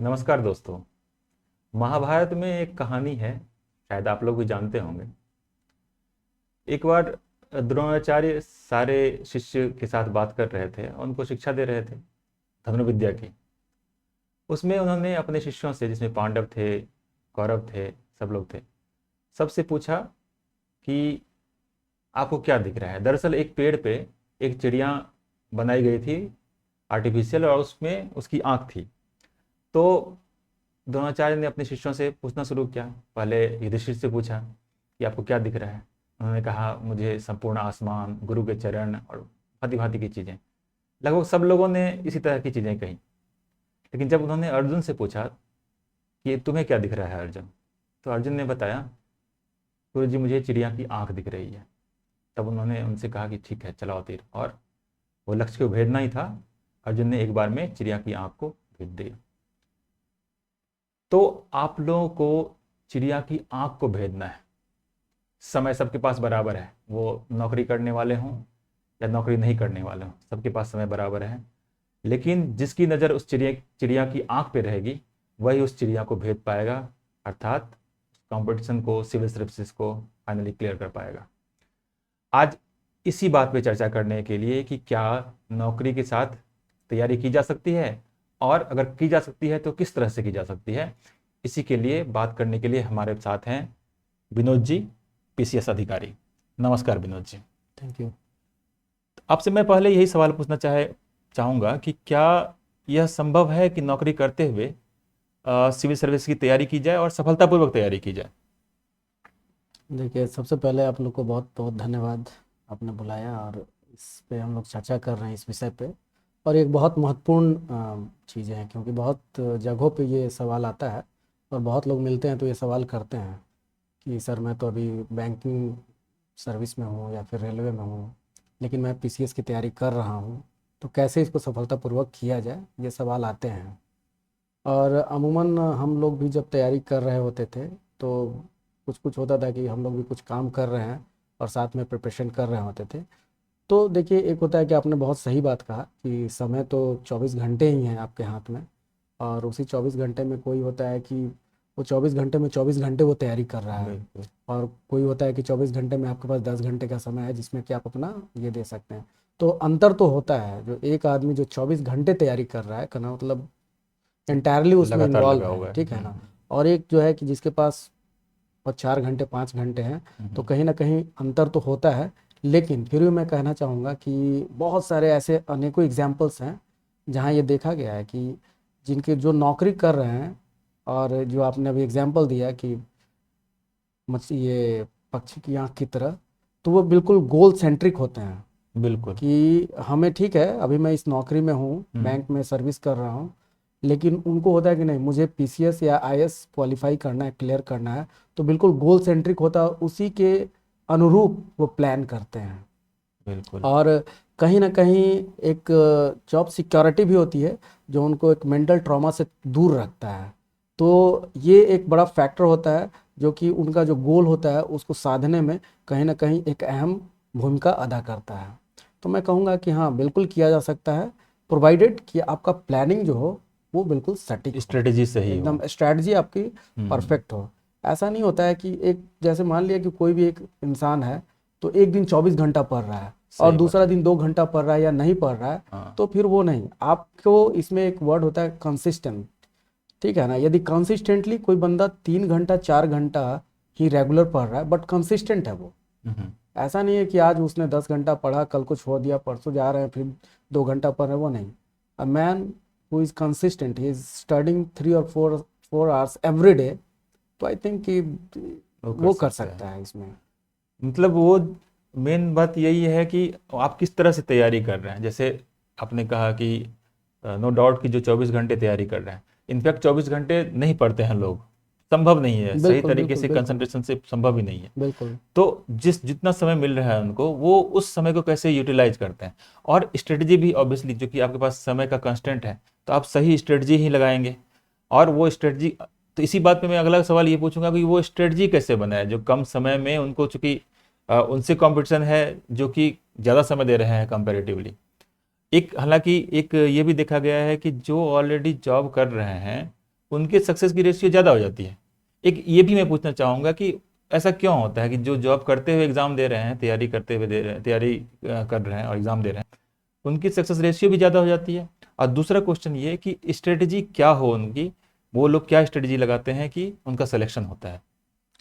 नमस्कार दोस्तों। महाभारत में एक कहानी है, शायद आप लोग भी जानते होंगे। एक बार द्रोणाचार्य सारे शिष्य के साथ बात कर रहे थे और उनको शिक्षा दे रहे थे धनुर्विद्या की। उसमें उन्होंने अपने शिष्यों से, जिसमें पांडव थे, कौरव थे, सब लोग थे, सबसे पूछा कि आपको क्या दिख रहा है। दरअसल एक पेड़ पे एक चिड़िया बनाई गई थी, आर्टिफिशियल, और उसमें उसकी आँख थी। तो द्रोणाचार्य ने अपने शिष्यों से पूछना शुरू किया। पहले युधिष्ठिर से पूछा कि आपको क्या दिख रहा है। उन्होंने कहा मुझे संपूर्ण आसमान, गुरु के चरण और भांति भांति की चीज़ें। लगभग सब लोगों ने इसी तरह की चीज़ें कही। लेकिन जब उन्होंने अर्जुन से पूछा कि तुम्हें क्या दिख रहा है अर्जुन, तो अर्जुन ने बताया गुरु जी मुझे चिड़िया की आंख दिख रही है। तब उन्होंने उनसे कहा कि ठीक है चलाओ तीर, और वो लक्ष्य को भेदना ही था। अर्जुन ने एक बार में चिड़िया की आंख को भेद दिया। तो आप लोगों को चिड़िया की आंख को भेदना है। समय सबके पास बराबर है, वो नौकरी करने वाले हों या नौकरी नहीं करने वाले हों, सबके पास समय बराबर है। लेकिन जिसकी नज़र उस चिड़िया चिड़िया की आंख पे रहेगी, वही उस चिड़िया को भेद पाएगा, अर्थात कंपटीशन को, सिविल सर्विसेज को फाइनली क्लियर कर पाएगा। आज इसी बात पे चर्चा करने के लिए कि क्या नौकरी के साथ तैयारी की जा सकती है, और अगर की जा सकती है तो किस तरह से की जा सकती है, इसी के लिए बात करने के लिए हमारे साथ हैं विनोद जी, पीसीएस अधिकारी। नमस्कार विनोद जी। Thank you. आपसे मैं पहले यही सवाल पूछना चाहूँगा कि क्या यह संभव है कि नौकरी करते हुए सिविल सर्विस की तैयारी की जाए और सफलतापूर्वक तैयारी की जाए? देखिए, सबसे पहले आप लोग को बहुत बहुत धन्यवाद, आपने बुलाया और इस पे हम लोग चर्चा कर रहे हैं इस विषय पे। और एक बहुत महत्वपूर्ण चीज़ है, क्योंकि बहुत जगहों पे ये सवाल आता है और बहुत लोग मिलते हैं तो ये सवाल करते हैं कि सर मैं तो अभी बैंकिंग सर्विस में हूँ या फिर रेलवे में हूँ, लेकिन मैं पीसीएस की तैयारी कर रहा हूँ, तो कैसे इसको सफलतापूर्वक किया जाए, ये सवाल आते हैं। और अमूमन हम लोग भी जब तैयारी कर रहे होते थे तो कुछ कुछ होता था कि हम लोग भी कुछ काम कर रहे हैं और साथ में प्रिपरेशन कर रहे होते थे। तो देखिए, एक होता है कि आपने बहुत सही बात कहा कि समय तो 24 घंटे ही हैं आपके हाथ में, और उसी 24 घंटे में कोई होता है कि वो 24 घंटे में 24 घंटे वो तैयारी कर रहा है, बिल्कुल। और कोई होता है कि 24 घंटे में आपके पास 10 घंटे का समय है जिसमें कि आप अपना ये दे सकते हैं। तो अंतर तो होता है, जो एक आदमी जो 24 घंटे तैयारी कर रहा है, कहना मतलब एंटायरली उसमें लगातार इन्वॉल्व लगा है, हुआ है। ठीक है ना। और एक जो है कि जिसके पास और 4 घंटे 5 घंटे हैं, तो हम्म। कहीं ना कहीं अंतर तो होता है। लेकिन फिर भी मैं कहना चाहूँगा कि बहुत सारे ऐसे अनेकों एग्जाम्पल्स हैं जहाँ ये देखा गया है कि जिनके जो नौकरी कर रहे हैं, और जो आपने अभी एग्जाम्पल दिया कि ये पक्षी की आंख की तरह, तो वो बिल्कुल गोल सेंट्रिक होते हैं बिल्कुल। कि हमें ठीक है अभी मैं इस नौकरी में हूँ, हम्म। बैंक में सर्विस कर रहा हूँ, लेकिन उनको होता है कि नहीं मुझे पीसीएस या आईएएस क्वालिफाई करना है, क्लियर करना है। तो बिल्कुल गोल सेंट्रिक होता है, उसी के अनुरूप वो प्लान करते हैं। बिल्कुल। और कहीं ना कहीं एक जॉब सिक्योरिटी भी होती है जो उनको एक मेंटल ट्रॉमा से दूर रखता है। तो ये एक बड़ा फैक्टर होता है जो कि उनका जो गोल होता है उसको साधने में कहीं ना कहीं एक अहम भूमिका अदा करता है। तो मैं कहूँगा कि हाँ, बिल्कुल किया जा सकता है, प्रोवाइडेड कि आपका प्लानिंग जो हो वो बिल्कुल सटीक हो, स्ट्रेटेजी सही हो। एकदम स्ट्रैटेजी आपकी हम्म। परफेक्ट हो। ऐसा नहीं होता है कि एक जैसे मान लिया कि कोई भी एक इंसान है तो एक दिन 24 घंटा पढ़ रहा है और सही बात दूसरा है। दिन 2 घंटा पढ़ रहा है या नहीं पढ़ रहा है, हाँ। तो फिर वो नहीं। आपको इसमें एक वर्ड होता है कंसिस्टेंट, ठीक है ना। यदि कंसिस्टेंटली कोई बंदा 3 घंटा 4 घंटा ही रेगुलर पढ़ रहा है बट कंसिस्टेंट है वो, हम्म। ऐसा नहीं है कि आज उसने 10 घंटा पढ़ा, कल को छोड़ दिया, परसों जा रहे हैं फिर 2 घंटा पढ़ रहे हैं, वो नहीं। A man who is consistent, he is studying 3 और 4 आवर्स एवरी डे, तो आई थिंक कि वो कर वो कर सकता है। सकता है इसमें। मतलब वो मेन बात यही है कि आप किस तरह से तैयारी कर रहे हैं। जैसे आपने कहा कि नो डाउट कि जो 24 घंटे तैयारी कर रहे हैं, इनफैक्ट 24 घंटे नहीं पढ़ते हैं लोग, संभव नहीं है, सही बिल्कुल तरीके बिल्कुल से बिल्कुल कंसंट्रेशन से संभव ही नहीं है। बिल्कुल। तो जितना समय मिल रहा है उनको, वो उस समय को कैसे यूटिलाइज करते हैं। और स्ट्रेटजी भी ऑब्वियसली, जो कि आपके पास समय का कंस्टेंट है, तो आप सही स्ट्रेटजी ही लगाएंगे। और वो स्ट्रेटजी, तो इसी बात पे मैं अगला सवाल ये पूछूंगा कि वो स्ट्रेटजी कैसे बनाए जो कम समय में उनको, चूंकि उनसे कंपटीशन है जो कि ज़्यादा समय दे रहे हैं कंपैरेटिवली। एक हालांकि एक ये भी देखा गया है कि जो ऑलरेडी जॉब कर रहे हैं उनके सक्सेस की रेशियो ज़्यादा हो जाती है। एक ये भी मैं पूछना चाहूँगा कि ऐसा क्यों होता है कि जो जॉब करते हुए एग्ज़ाम दे रहे हैं, तैयारी करते हुए दे रहे हैं, तैयारी कर रहे हैं और एग्ज़ाम दे रहे हैं, उनकी सक्सेस रेशियो भी ज़्यादा हो जाती है। और दूसरा क्वेश्चन ये है कि स्ट्रेटजी क्या हो उनकी, वो लोग क्या स्ट्रेटजी लगाते हैं कि उनका सिलेक्शन होता है।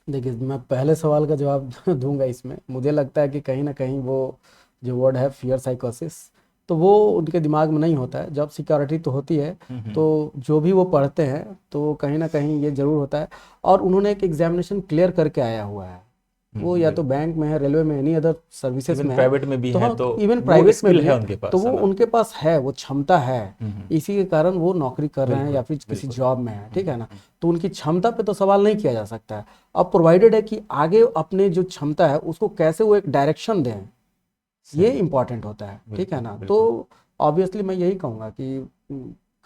देखिए, मैं पहले सवाल का जवाब दूंगा इसमें। मुझे लगता है कि कहीं ना कहीं वो जो वर्ड है फियर साइकोसिस, तो वो उनके दिमाग में नहीं होता है। जॉब सिक्योरिटी तो होती है, हम्म। तो जो भी वो पढ़ते हैं तो कहीं ना कहीं ये ज़रूर होता है। और उन्होंने एक एग्जामिनेशन क्लियर करके आया हुआ है, वो या तो बिल्कुल। बैंक में है, रेलवे में, एनी अदर सर्विसेज इवन में है। प्राइवेट में भी तो है हाँ, तो इवन वो प्राइवेट में स्किल भी है है। उनके तो पास, वो है ना। उनके पास है, वो क्षमता है, हम्म। इसी के कारण वो नौकरी कर रहे हैं या बिल्कुल फिर किसी बिल्कुल। जॉब में है, ठीक है ना। तो उनकी क्षमता पे तो सवाल नहीं किया जा सकता है। अब प्रोवाइडेड है कि आगे अपने जो क्षमता है उसको कैसे वो एक डायरेक्शन दें, ये सही। इम्पॉर्टेंट होता है, ठीक है बिल्कुल ना। तो बिल्कुल। ऑब्वियसली मैं यही कहूँगा कि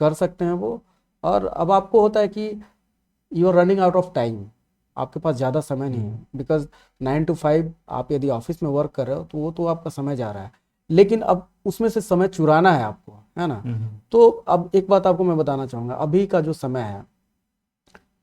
कर सकते हैं वो। और अब आपको होता है कि you are running out of time, आपके पास ज़्यादा समय नहीं है, बिकॉज 9 to 5 आप यदि ऑफिस में वर्क कर रहे हो तो वो तो आपका समय जा रहा है, लेकिन अब उसमें से समय चुराना है आपको, है ना। हम्म। तो अब एक बात आपको मैं बताना चाहूँगा, अभी का जो समय है,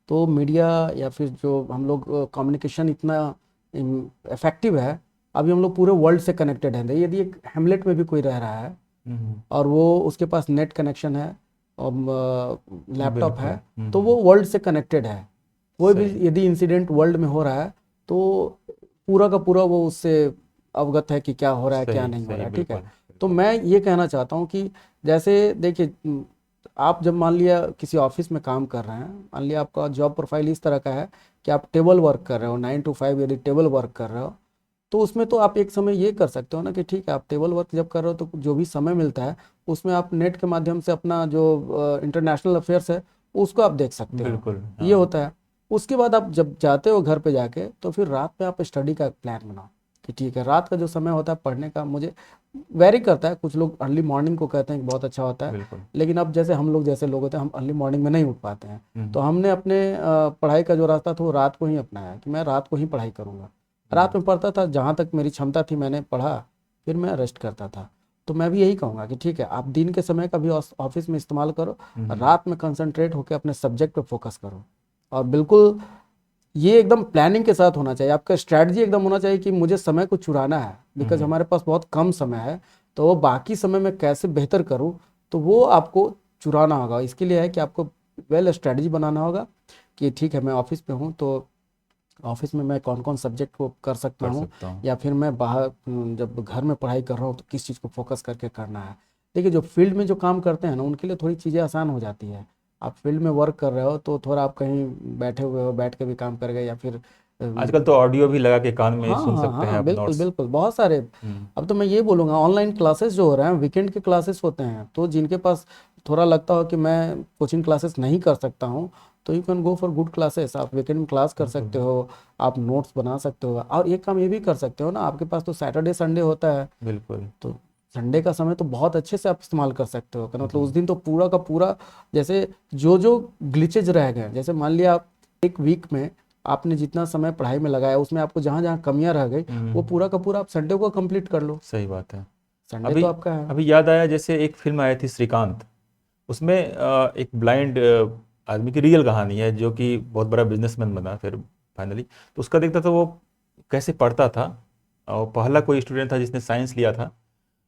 तो मीडिया या फिर जो हम लोग कम्युनिकेशन इतना इफेक्टिव है। अभी हम लोग पूरे वर्ल्ड से कनेक्टेड हैं। यदि एक हेमलेट में भी कोई रह रहा है हम्म। और वो उसके पास नेट कनेक्शन है और लैपटॉप बिल्कुल। है, तो वो वर्ल्ड से कनेक्टेड है। कोई भी सही। यदि इंसिडेंट वर्ल्ड में हो रहा है तो पूरा का पूरा वो उससे अवगत है कि क्या हो रहा है क्या सही नहीं हो सही। रहा है, ठीक है। बिल्कुल तो बिल्कुल। मैं ये कहना चाहता हूँ कि जैसे देखिए, आप जब मान लिया किसी ऑफिस में काम कर रहे हैं, मान लिया आपका जॉब प्रोफाइल इस तरह का है कि आप टेबल वर्क कर रहे हो, 9 to 5 यदि टेबल वर्क कर रहे हो, तो उसमें तो आप एक समय ये कर सकते हो ना कि ठीक है, आप टेबल वर्क जब कर रहे हो तो जो भी समय मिलता है उसमें आप नेट के माध्यम से अपना जो इंटरनेशनल अफेयर्स है उसको आप देख सकते हो, बिल्कुल ये हाँ। होता है। उसके बाद आप जब जाते हो घर पे जाके, तो फिर रात में आप स्टडी का प्लान बनाओ कि ठीक है, रात का जो समय होता है पढ़ने का, मुझे वेरी करता है। कुछ लोग अर्ली मॉर्निंग को कहते हैं कि बहुत अच्छा होता है, बिल्कुल। लेकिन अब जैसे हम लोग जैसे लोग होते हैं, हम अर्ली मॉर्निंग में नहीं उठ पाते हैं। तो हम्म। हमने अपने पढ़ाई का जो रास्ता था वो रात को ही अपनाया कि मैं रात को ही पढ़ाई करूँगा। रात में पढ़ता था, जहाँ तक मेरी क्षमता थी मैंने पढ़ा, फिर मैं रेस्ट करता था। तो मैं भी यही कहूँगा कि ठीक है, आप दिन के समय का भी ऑफिस में इस्तेमाल करो, हम्म। रात में कंसंट्रेट होकर अपने सब्जेक्ट पे फोकस करो। और बिल्कुल ये एकदम प्लानिंग के साथ होना चाहिए, आपका स्ट्रैटेजी एकदम होना चाहिए कि मुझे समय को चुराना है, बिकॉज हम्म। हमारे पास बहुत कम समय है। तो वो बाकी समय में कैसे बेहतर करूँ, तो वो आपको चुराना होगा। इसके लिए है कि आपको वेल स्ट्रैटेजी बनाना होगा कि ठीक है, मैं ऑफिस पे हूँ तो ऑफिस में मैं कौन कौन सब्जेक्ट को कर सकता कर हूँ, सकता हूँ। या फिर मैं बाहर जब घर में पढ़ाई कर रहा हूँ तो किस चीज़ को फोकस करके करना है। देखिए, जो फील्ड में जो काम करते हैं ना, उनके लिए थोड़ी चीज़ें आसान हो जाती है। आप फील्ड में वर्क कर रहे हो तो थोड़ा आप कहीं बैठे हुए हो, बैठ के भी काम कर गए, या फिर आजकल तो ऑडियो भी लगा के कान में हाँ सुन हाँ सकते हैं हाँ, आप बिल्कुल नोट्स। बिल्कुल, बहुत सारे। हम्म। अब तो मैं ये बोलूँगा, ऑनलाइन क्लासेस जो हो रहे हैं, वीकेंड के क्लासेस होते हैं, तो जिनके पास थोड़ा लगता हो कि मैं कोचिंग क्लासेस नहीं कर सकता हूँ, तो you can go for good classes. आप वीकेंड में क्लास कर बिल्कुल सकते हो, आप नोट्स बना सकते हो। और एक काम ये भी कर सकते हो ना, आपके पास तो सैटरडे संडे होता है, बिल्कुल। तो संडे का समय तो बहुत अच्छे से आप इस्तेमाल कर सकते हो, मतलब उस हम्म। दिन तो पूरा का पूरा, जैसे जो जो ग्लिचेज रह गए, जैसे मान लिया आप एक वीक में आपने जितना समय पढ़ाई में लगाया, उसमें आपको जहाँ जहाँ कमियां रह गई, वो पूरा का पूरा आप संडे को कंप्लीट कर लो। सही बात है। संडे अभी तो आपका है। अभी याद आया, जैसे एक फिल्म आई थी श्रीकांत, उसमें एक ब्लाइंड आदमी की रियल कहानी है जो कि बहुत बड़ा बिजनेसमैन बना फिर फाइनली। तो उसका देखता था वो कैसे पढ़ता था, और पहला कोई स्टूडेंट था जिसने साइंस लिया था,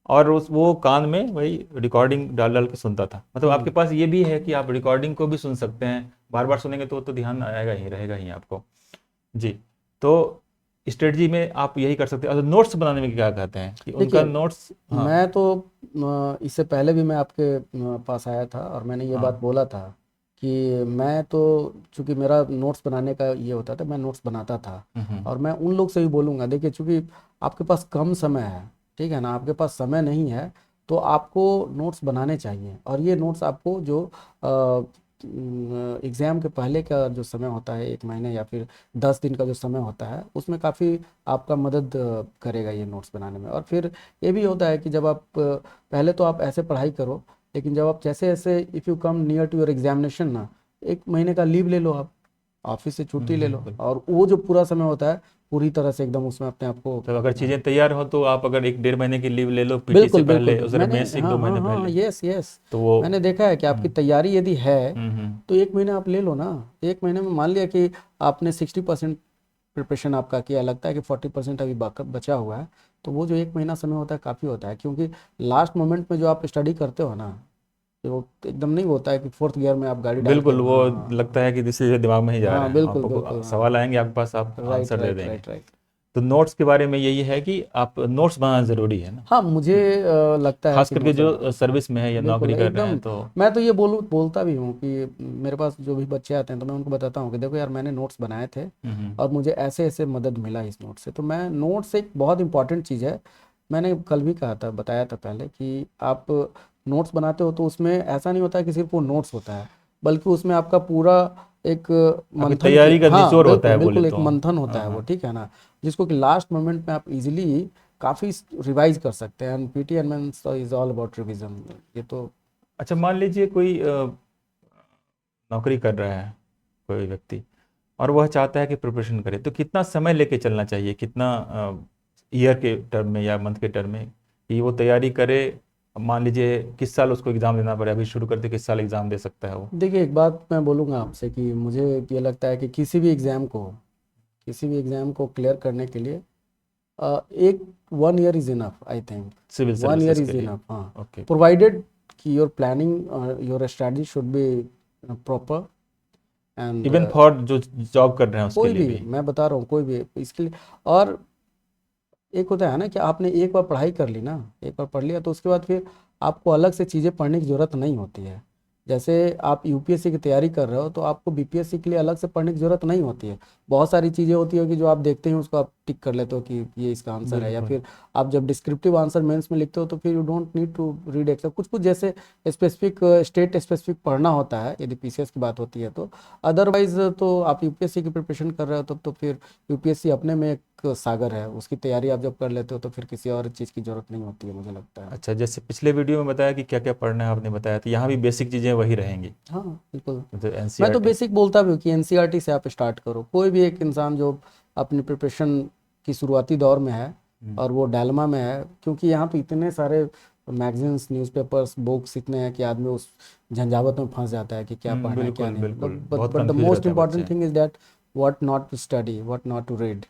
और उस वो कान में वही रिकॉर्डिंग डाल डाल के सुनता था। मतलब आपके हम्म। पास ये भी है कि आप रिकॉर्डिंग को भी सुन सकते हैं, बार बार सुनेंगे तो ध्यान आएगा ही, रहेगा ही आपको। जी। तो स्ट्रेटजी में आप यही कर सकते हैं। और नोट्स बनाने में क्या कहते हैं कि उनका देखिए, नोट्स। हाँ। मैं तो इससे पहले भी मैं आपके पास आया था और मैंने ये बात हाँ। बोला था कि मैं तो, चूंकि मेरा नोट्स बनाने का ये होता था, मैं नोट्स बनाता था। हम्म। और मैं उन लोग से भी बोलूँगा, देखिए चूंकि आपके पास कम समय है, ठीक है ना, आपके पास समय नहीं है, तो आपको नोट्स बनाने चाहिए। और ये नोट्स आपको जो एग्ज़ाम के पहले का जो समय होता है, 1 महीने या फिर 10 दिन का जो समय होता है, उसमें काफ़ी आपका मदद करेगा ये नोट्स बनाने में। और फिर ये भी होता है कि जब आप पहले तो आप ऐसे पढ़ाई करो, लेकिन जब आप जैसे जैसे if you come near to your examination ना, 1 महीने का लीव ले लो आप, ऑफिस से छुट्टी ले लो, और वो जो पूरा समय होता है पूरी तरह से एकदम उसमें अपने आप को। तो अगर चीज़ें तैयार हो तो आप अगर 1 1.5 महीने की लीव ले लो पीटी से बिल्कुल बिल्कुल पहले, उस मैंने, रमेश से हाँ 1 2 महीने हाँ हाँ, पहले, यस यस, तो वो मैंने देखा है कि आपकी तैयारी यदि है हम्म। तो 1 महीना आप ले लो ना। 1 महीने में मान लिया कि आपने 60% प्रिपरेशन आपका किया, लगता है कि 40% अभी बचा हुआ है, तो वो जो 1 महीना समय होता है काफ़ी होता है, क्योंकि लास्ट मोमेंट में जो आप स्टडी करते हो ना, वो एकदम नहीं होता है कि फोर्थ गियर में आप गाड़ी डाल के, बिल्कुल वो लगता है कि दूसरे दिमाग में ही जा रहा हाँ है, बिल्कुल आपको बिल्कुल, हाँ सवाल आएंगे आपके पास, आप राइट आंसर दे राइट देंगे। Right right. तो नोट्स के बारे में यही है कि आप नोट्स बनाना ज़रूरी है ना, हाँ मुझे लगता है खास कि करके नोट्स, जो सर्विस में है या बिल्कुल नौकरी कर रहे एकदम। हैं तो। मैं तो ये बोलता भी हूँ कि मेरे पास जो भी बच्चे आते हैं तो मैं उनको बताता हूँ कि देखो यार, मैंने नोट्स बनाए थे हम्म। और मुझे ऐसे ऐसे मदद मिला इस नोट से। तो मैं, नोट्स एक बहुत इंपॉर्टेंट चीज़ है। मैंने कल भी कहा था, बताया था पहले, कि आप नोट्स बनाते हो तो उसमें ऐसा नहीं होता है कि सिर्फ वो नोट्स होता है, बल्कि उसमें आपका पूरा एक आपकी मंथन की, तैयारी का हाँ निचोड़ होता बिल्कुल है बोले बिल्कुल, एक तो। मंथन होता हाँ है वो, हाँ। ठीक है ना, जिसको कि लास्ट मोमेंट में आप इजीली काफ़ी रिवाइज कर सकते हैं। And PT and mains is all about revision, ये तो। अच्छा, मान लीजिए कोई नौकरी कर रहा है कोई व्यक्ति, और वह चाहता है कि प्रिपरेशन करे, तो कितना समय लेके चलना चाहिए, कितना ईयर के टर्म में या मंथ के टर्म में कि वो तैयारी करे। अब मान लीजिए किस साल उसको एग्ज़ाम देना पड़े, अभी शुरू करते किस साल एग्ज़ाम दे सकता है वो। देखिए एक बात मैं बोलूँगा आपसे कि मुझे ये लगता है कि किसी भी एग्ज़ाम को क्लियर करने के लिए एक 1 year is enough, I think. Civil 1 year services के इज़ लिए। इनफ, हाँ, ओके। प्रोवाइडेड कि your planning, your strategy should be proper. And even for जो जॉब कर रहे हैं उसके कोई लिए भी, भी। मैं बता रहा हूँ, कोई भी इसके लिए। और एक होता है ना कि आपने एक बार पढ़ाई कर ली ना, एक बार पढ़ लिया तो उसके बाद फिर आपको अलग से चीज़ें पढ़ने की ज़रूरत नहीं होती है। जैसे आप यूपीएससी की तैयारी कर रहे हो तो आपको बीपीएससी के लिए अलग से पढ़ने की ज़रूरत नहीं होती है। बहुत सारी चीज़ें होती है कि जो आप देखते हैं उसको आप टिक कर लेते हो कि ये इसका आंसर है, या बिल्कुल। फिर आप जब डिस्क्रिप्टिव आंसर मेंस में लिखते हो तो फिर you don't need to read Excel, कुछ कुछ जैसे स्पेसिफिक, स्टेट स्पेसिफिक पढ़ना होता है यदि पीसीएस की बात होती है तो। अदरवाइज तो आप यूपीएससी की प्रिपरेशन कर रहे हो तब तो फिर यूपीएससी अपने में एक सागर है, उसकी तैयारी आप जब कर लेते हो तो फिर किसी और चीज़ की ज़रूरत नहीं होती है, मुझे लगता है। अच्छा, जैसे पिछले वीडियो में बताया कि क्या क्या पढ़ना है आपने बताया, तो यहाँ भी बेसिक चीज़ें वही रहेंगी, हाँ बिल्कुल। मतलब मैं तो एनसीईआरटी। बेसिक बोलता भी हूँ कि एनसीईआरटी से आप स्टार्ट करो। कोई भी एक इंसान जो अपनी प्रिपरेशन की शुरुआती दौर में है और वो डायलमा में है, क्योंकि यहाँ तो इतने सारे मैगजीन्स, न्यूज़पेपर्स, बुक्स इतने हैं कि आदमी उस झंझावत में फंस जाता है कि क्या पढ़ना है क्या बिल्कुल नहीं। बिल्कुल, बट बहुत बट द कंफ्यूज मोस्ट रहता है इंपॉर्टेंट बच्चे। Thing is that what not to study, what not to read.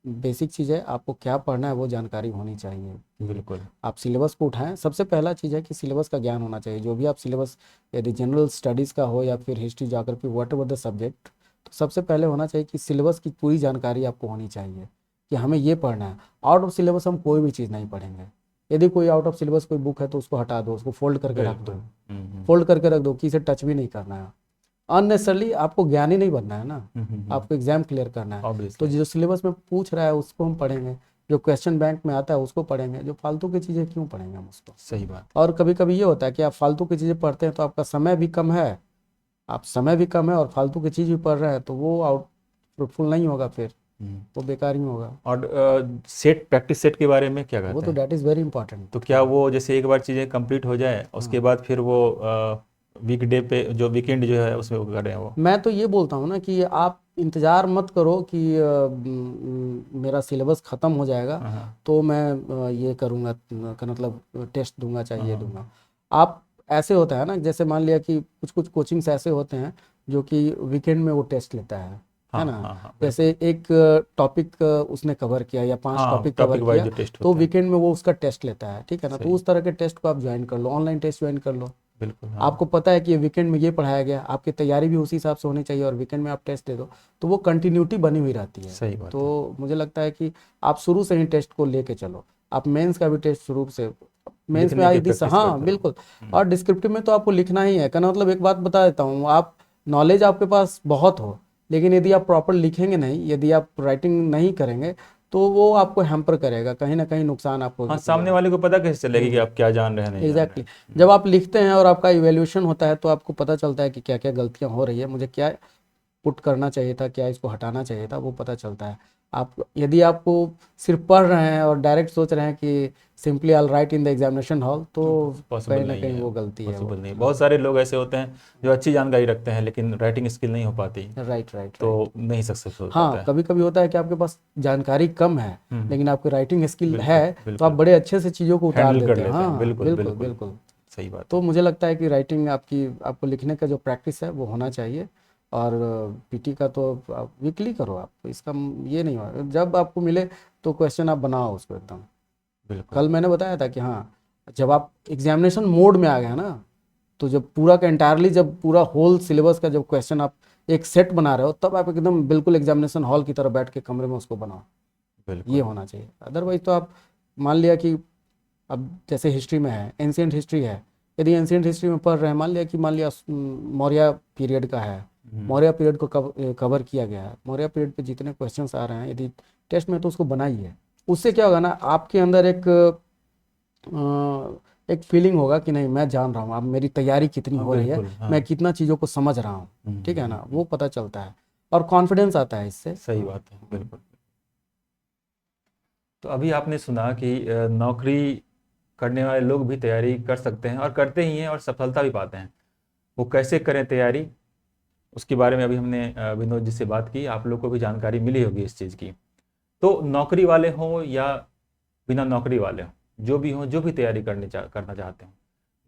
Basic चीज़ है, आपको क्या पढ़ना है वो जानकारी होनी चाहिए कि बिल्कुल। आप सिलेबस को उठाएं। सबसे पहला चीज़ है कि सिलेबस का ज्ञान होना चाहिए। जो भी आप सिलेबस, यदि जनरल स्टडीज़ का हो या फिर history, geography, what ever the subject, तो सबसे पहले होना चाहिए कि सिलेबस की पूरी जानकारी आपको होनी चाहिए कि हमें ये पढ़ना है। आउट ऑफ सिलेबस हम कोई भी चीज़ नहीं पढ़ेंगे। यदि कोई आउट ऑफ सिलेबस कोई बुक है तो उसको हटा दो, उसको फोल्ड करके रख बिल्कुल। दो, फोल्ड करके रख दो कि इसे टच भी नहीं करना है। अननेसरली आपको ज्ञानी नहीं बनना है ना, आपको एग्जाम क्लियर करना है। तो ऑब्वियसली। जो सिलेबस में पूछ रहा है उसको हम पढ़ेंगे, जो क्वेश्चन बैंक में आता है उसको पढ़ेंगे, जो फालतू की चीज़ें क्यों पढ़ेंगे हम उसको। सही बात। और कभी कभी ये होता है कि आप फालतू की चीज़ें पढ़ते हैं तो आपका समय भी कम है, आप समय भी कम है और फालतू की चीज़ भी पढ़ रहे हैं तो वो आउट फ्रूटफुल नहीं होगा, फिर वो बेकार ही होगा। और सेट, प्रैक्टिस सेट के बारे में क्या वो कहते तो हैं? That is very important. तो क्या वो जैसे एक बार चीज़ें कंप्लीट हो जाए उसके हाँ, बाद फिर वो वीकडे पे जो वीकेंड जो है उसमें वो करें वो। मैं तो ये बोलता हूँ ना कि आप इंतज़ार मत करो कि मेरा सिलेबस ख़त्म हो जाएगा हाँ हाँ तो मैं ये करूँगा, का मतलब टेस्ट दूंगा चाहे ये हाँ दूंगा। आप, ऐसे होता है ना, जैसे मान लिया कि कुछ कुछ कोचिंग्स ऐसे होते हैं जो कि वीकेंड में वो टेस्ट लेता है हाँ ना। हाँ हाँ जैसे बिल्कुल। एक टॉपिक उसने कवर किया या 5 हाँ, टॉपिक कवर टॉपिक वाइज किया, जो टेस्ट तो होते हैं। वीकेंड में वो उसका टेस्ट लेता है, ठीक है ना। तो सही। उस तरह के टेस्ट को आप ज्वाइन कर लो, ऑनलाइन टेस्ट ज्वाइन कर लो। बिल्कुल हाँ। आपको पता है कि ये वीकेंड में ये पढ़ाया गया, आपकी तैयारी भी उसी हिसाब से होनी चाहिए और वीकेंड में आप टेस्ट दे दो तो वो कंटिन्यूटी बनी हुई रहती है। सही बात है। तो मुझे लगता है कि आप शुरू से ही टेस्ट को लेके चलो। आप मेंस का भी टेस्ट शुरू से, मेंस में लिखने की आई दिस, प्रैक्टिस हाँ करते रहो। बिल्कुल। और डिस्क्रिप्टिव में तो आपको लिखना ही है, कहना मतलब एक बात बता देता हूँ, आप नॉलेज आपके पास बहुत हो लेकिन यदि आप प्रॉपर लिखेंगे नहीं, यदि आप राइटिंग नहीं करेंगे तो वो आपको हैम्पर करेगा, कहीं ना कहीं नुकसान आपको हाँ, सामने देगा। वाले को पता कैसे चलेगा कि आप क्या जान रहे हैं नहीं जान रहे एग्जैक्टली हैं। जब आप लिखते हैं और आपका इवेल्यूशन होता है तो आपको पता चलता है कि क्या क्या गलतियां हो रही है, मुझे क्या पुट करना चाहिए था, क्या इसको हटाना चाहिए था, वो पता चलता है। आप यदि आपको सिर्फ पढ़ रहे हैं और डायरेक्ट सोच रहे हैं कि simply I right in the examination hall, तो पॉसिबल कहीं ना नहीं कहीं है, वो गलती है पॉसिबल वो। नहीं। बहुत सारे लोग ऐसे होते हैं जो अच्छी जानकारी रखते हैं लेकिन राइटिंग स्किल नहीं हो पाती, राइट राइट तो राइट। नहीं सक्सेसफुल हो पाता हाँ, है। कभी कभी होता है कि आपके पास जानकारी कम है हम्म, लेकिन आपकी राइटिंग स्किल है, बिल्कुल तो आप बिल्कुल, बड़े अच्छे से चीज़ों को उतार हैंडल कर देते हैं। लेते हैं, हाँ बिल्कुल बिल्कुल बिल्कुल, बिल्कुल। सही बात तो है। मुझे लगता है कि राइटिंग आपकी, आपको लिखने का जो प्रैक्टिस है वो होना चाहिए। और पीटी का तो आप वीकली करो, आप तो इसका ये नहीं होगा, जब आपको मिले तो क्वेश्चन आप बनाओ उसको एकदम। बिल्कुल कल मैंने बताया था कि हाँ, जब आप एग्जामिनेशन मोड में आ गए ना, तो जब पूरा का एंटायरली, जब पूरा होल सिलेबस का जब क्वेश्चन आप एक सेट बना रहे हो, तब आप एकदम बिल्कुल एग्जामिनेशन हॉल की तरह बैठ के कमरे में उसको बनाओ। ये बिल्कुल। होना चाहिए। अदरवाइज तो आप मान लिया कि अब जैसे हिस्ट्री में है, एंशियंट हिस्ट्री है, यदि एंशियंट हिस्ट्री में पढ़ रहे हैं, मान लिया मौर्य पीरियड का है, हम्म, मौर्य पीरियड को कवर किया गया है, मौर्य पीरियड पे जितने क्वेश्चंस आ रहे हैं यदि टेस्ट में, तो उसको बनाइए। उससे क्या होगा ना, आपके अंदर एक फीलिंग होगा कि नहीं, मैं जान रहा हूँ अब मेरी तैयारी कितनी हाँ हो रही है, बिल्कुल, हाँ। मैं कितना चीज़ों को समझ रहा हूँ। ठीक है ना, हम्म। वो पता चलता है और कॉन्फिडेंस आता है इससे। सही बात है, बिल्कुल। तो अभी आपने सुना कि नौकरी करने वाले लोग भी तैयारी कर सकते हैं और करते ही हैं और सफलता भी पाते हैं। वो कैसे करें तैयारी, उसके बारे में अभी हमने विनोद जी से बात की, आप लोग को भी जानकारी मिली होगी इस चीज़ की। तो नौकरी वाले हों या बिना नौकरी वाले हों, जो भी हों, जो भी तैयारी करना चाहते हों,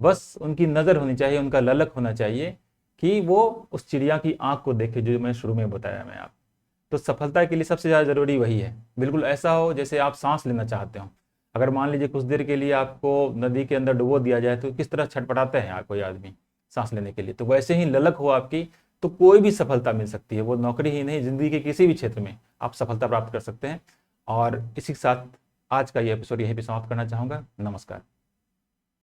बस उनकी नज़र होनी चाहिए, उनका ललक होना चाहिए कि वो उस चिड़िया की आंख को देखे जो मैं शुरू में बताया मैं आप। तो सफलता के लिए सबसे ज़्यादा ज़रूरी वही है। बिल्कुल ऐसा हो जैसे आप सांस लेना चाहते हो। अगर मान लीजिए कुछ देर के लिए आपको नदी के अंदर डुबो दिया जाए तो किस तरह छटपटाते हैं कोई आदमी सांस लेने के लिए, तो वैसे ही ललक हो आपकी तो कोई भी सफलता मिल सकती है। वो नौकरी ही नहीं, ज़िंदगी के किसी भी क्षेत्र में आप सफलता प्राप्त कर सकते हैं। और इसी के साथ आज का ये एपिसोड यहीं पे समाप्त करना चाहूँगा। नमस्कार।